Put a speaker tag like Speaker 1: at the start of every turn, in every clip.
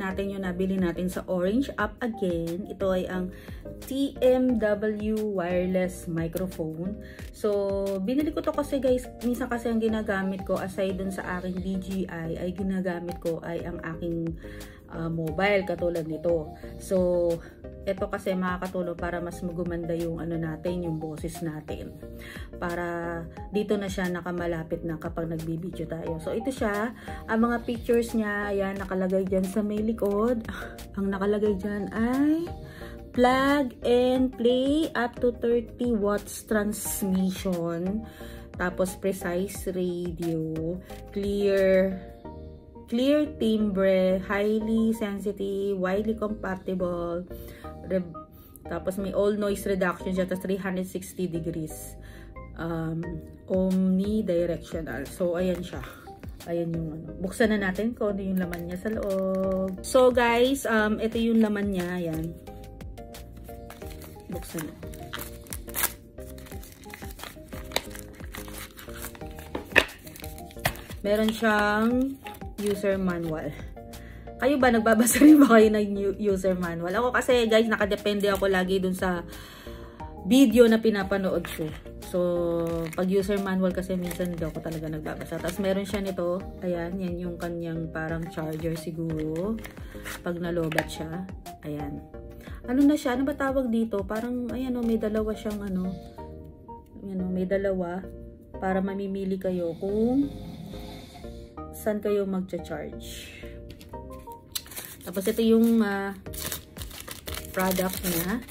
Speaker 1: natin yung nabili natin sa Orange app again. Ito ay ang TMW wireless microphone. So, binili ko to kasi guys, minsan kasi ang ginagamit ko aside dun sa aking DJI ay ginagamit ko ay ang aking mobile katulad nito. So, ito kasi makakatulong para mas magumanda yung ano natin, yung boses natin. Para dito na siya nakamalapit na kapag nagbibideo tayo. So, ito siya. Ang mga pictures niya, ayan, nakalagay dyan sa may likod. Ang nakalagay dyan ay plug and play up to 30 watts transmission. Tapos, precise radio. Clear timbre, highly sensitive, widely compatible. Tapos may all noise reduction siya, tapos 360 degrees. Omnidirectional. So, ayan siya. Ayan yung ano. Buksan na natin kung ano yung laman niya sa loob. So, guys, ito yung laman niya. Ayan. Buksan na. Meron siyang user manual. Kayo ba, nagbabasa rin ba kayo ng user manual? Ako kasi guys, nakadepende ako lagi dun sa video na pinapanood ko. So, pag user manual kasi minsan hindi ako talaga nagbabasa. Tapos meron siya nito. Ayan, yan yung kanyang parang charger siguro. Pag nalobat siya. Ayan. Ano na siya? Ano ba tawag dito? Parang, ayan o, may dalawa siyang ano. Ayan o, may dalawa. Para mamimili kayo kung saan kayo magcha-charge. Tapos ito yung product niya.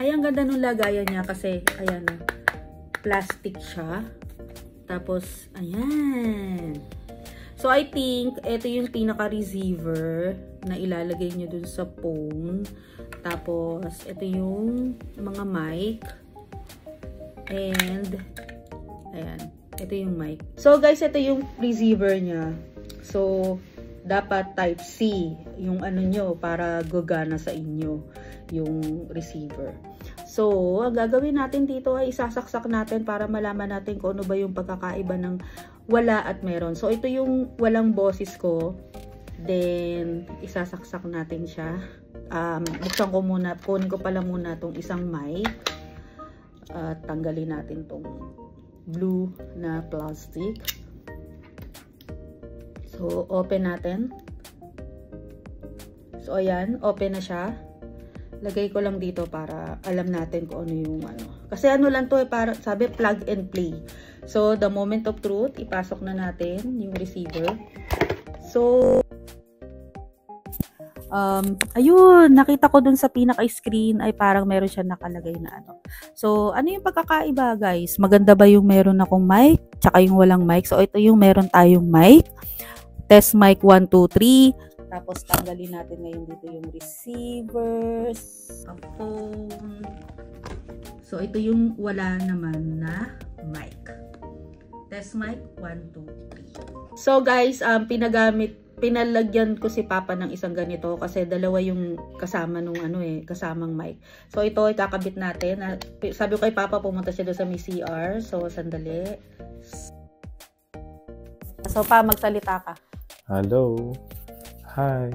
Speaker 1: Ay, ang ganda nung lagayan niya kasi, ayan, plastic siya. Tapos, ayan. So, I think, ito yung pinaka-receiver na ilalagay nyo dun sa phone. Tapos, ito yung mga mic. And, ayan. Ito yung mic. So, guys, ito yung receiver niya. So, dapat type C yung ano nyo para gagana sa inyo yung receiver. So, ang gagawin natin dito ay isasaksak natin para malaman natin kung ano ba yung pagkakaiba ng wala at meron. So, ito yung walang boses ko. Then, isasaksak natin siya. Buksan ko muna, kunin ko pala muna tong isang mic. Tanggalin natin tong blue na plastic. So, open natin. So, ayan. Open na siya. Lagay ko lang dito para alam natin kung ano yung ano. Kasi ano lang to para, sabi, plug and play. So, the moment of truth, ipasok na natin yung receiver. So, ayun, nakita ko dun sa pinaka-screen ay parang meron siya nakalagay na ano. So, ano yung pagkakaiba, guys? Maganda ba yung meron akong mic, tsaka yung walang mic? So, ito yung meron tayong mic. Test mic 1, 2, 3. Tapos, tanggalin natin ngayon dito yung receivers. So, ito yung wala naman na mic. Test mic 1, 2, 3. So, guys, pinalagyan ko si Papa ng isang ganito kasi dalawa yung kasama nung ano kasamang mic. So, ito ay kakabit natin. Sabi ko kay Papa, pumunta siya doon sa may CR. So, sandali. So, Pa, magsalita ka.
Speaker 2: Hello. Hi.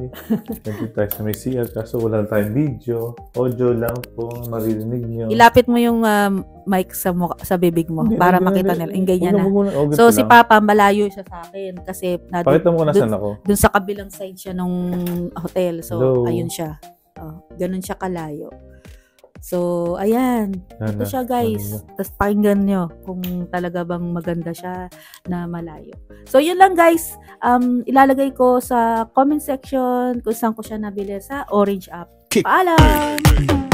Speaker 2: Nandito tayo sa may CR kaso wala tayong video. Audio lang po maririnig nyo.
Speaker 1: Ilapit mo yung mic sa bibig mo para makita nila. Yung ganyan na. So, si Papa, malayo siya sa akin kasi
Speaker 2: pakita mo kung nasan ako.
Speaker 1: Dun sa kabilang side siya nung hotel. So, hello. Ayun siya. Ganun siya kalayo. So, ayan. Ito siya, guys. Tapos, pakinggan nyo kung talaga bang maganda siya na malayo. So, yun lang, guys. Ilalagay ko sa comment section kung saan ko siya nabili sa Orange app. Paalam!